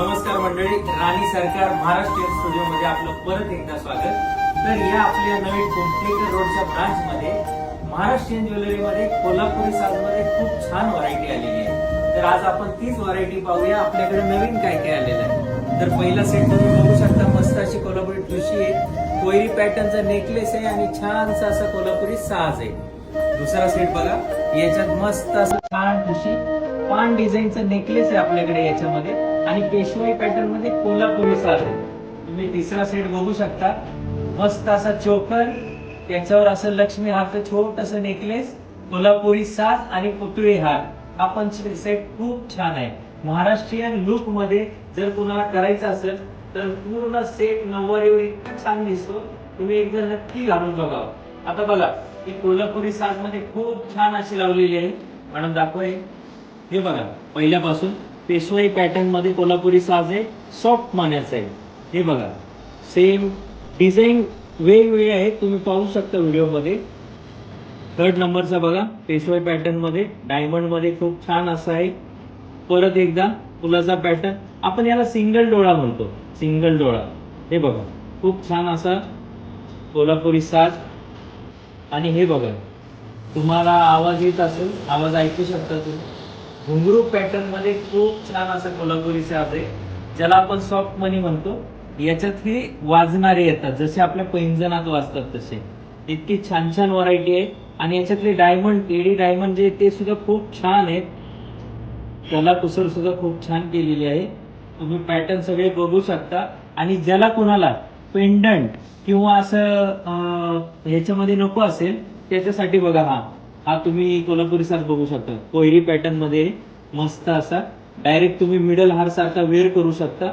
नमस्कार मंडळी, राणी सरकार महाराष्ट्रीयन स्टुडिओ मध्ये आपलं परत एकदा स्वागत। तर या आपल्या नवीन कुमठेकर रोडच्या ब्रांच मध्ये महाराष्ट्रीयन ज्वेलरी मध्ये कोल्हापुरी साज मध्ये खूप छान व्हरायटी आलेली आहे। तर आज आपण तीच व्हरायटी पाहूया आपल्याकडे नवीन काय काय आलेलं आहे। तर पहिला सेट तुम्ही बघू शकता, मस्त अशी कोल्हापुरी ठुशी आहे, कोयरी पॅटर्नचा नेकलेस आहे आणि छानसा असा कोल्हापुरी साज आहे। दुसरा सेट बघा, याच्यात मस्त असं छान ठुशी पान डिझाईनचा नेकलेस आहे आपल्याकडे याच्यामध्ये आणि पेशवाई पॅटर्न मध्ये कोल्हापुरी साज आहे। तुम्ही तिसरा सेट बघू शकता, मस्त असा चोकर, त्याच्यावर असं लक्ष्मी हारचं छोटंसं नेकलेस, कोल्हापुरी साज आणि पुतळी हार। हा पण सेट खूप छान आहे। महाराष्ट्रीयन लुक मध्ये जर कुणाला करायचं असेल तर पूर्ण सेट नऊवारीवर इतका छान दिसतो, तुम्ही एकदा नक्की घालून बघा। आता बघा, ही कोल्हापुरी साज मध्ये खूप छान अशी लावलेली आहे, म्हणून दाखवूया। हे बघा, पहिल्यापासून पेशवाई पॅटर्न मध्ये कोल्हापुरी साज आहे, सॉफ्ट मान्याचं आहे। हे बघा, सेम डिझाईन वेगवेगळे आहेत, तुम्ही पाहू शकता व्हिडिओ मध्ये। थर्ड नंबरचा बघा, पेशवाई पॅटर्न मध्ये डायमंड मध्ये खूप छान असा आहे। परत एकदा फुलाचा पॅटर्न, आपण याला सिंगल डोळा म्हणतो, सिंगल डोळा। हे बघा, खूप छान असा कोल्हापुरी साज। आणि हे बघा, तुम्हाला आवाज येत असेल, आवाज ऐकू शकता तुम्ही, घुंगरू पॅटर्न मध्ये खूप छान असं कोल्हापुरी साज आहे, ज्याला आपण सॉफ्ट मनी म्हणतो। याच्यात हे वाजणारे येतात, जसे आपल्या पैंजणात वाजतात तसे। इतकी छान छान व्हरायटी आहे आणि याच्यातले डायमंड, एडी डायमंड जे ते सुद्धा खूप छान आहेत, त्याला कुसर सुद्धा खूप छान केलेली आहे। तुम्ही पॅटर्न सगळे बघू शकता। आणि ज्याला कुणाला पेंडंट किंवा असं ह्याच्यामध्ये नको असेल, त्याच्यासाठी बघा, हा तुम्ही कोल्हापुरी साज बघू शकता, कोयरी पॅटर्न मध्ये मस्त असा डायरेक्ट तुम्ही मिडल हार सारखा वेअर करू शकता,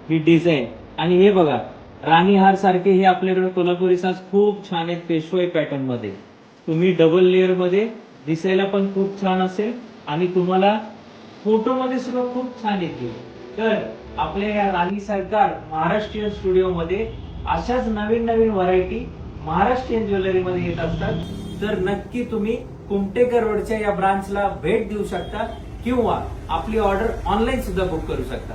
ही डिझाईन। आणि हे बघा, राणी हार सारखे हे आपल्याकडे कोल्हापुरी साज खूप छान आहेत पेशवाई पॅटर्न मध्ये। तुम्ही डबल लेअर मध्ये दिसायला पण खूप छान असेल आणि तुम्हाला फोटो मध्ये सुद्धा खूप छान येतील। तर आपल्या या राणी सरकार महाराष्ट्रीयन स्टुडिओ मध्ये अशाच नवीन नवीन व्हरायटी महाराष्ट्रीयन ज्वेलरी मध्ये येत असतात। तर नक्की तुम्ही कुमठेकर रोडच्या या ब्रांचला भेट देऊ शकता किंवा आपली ऑर्डर ऑनलाईन सुद्धा बुक करू शकता।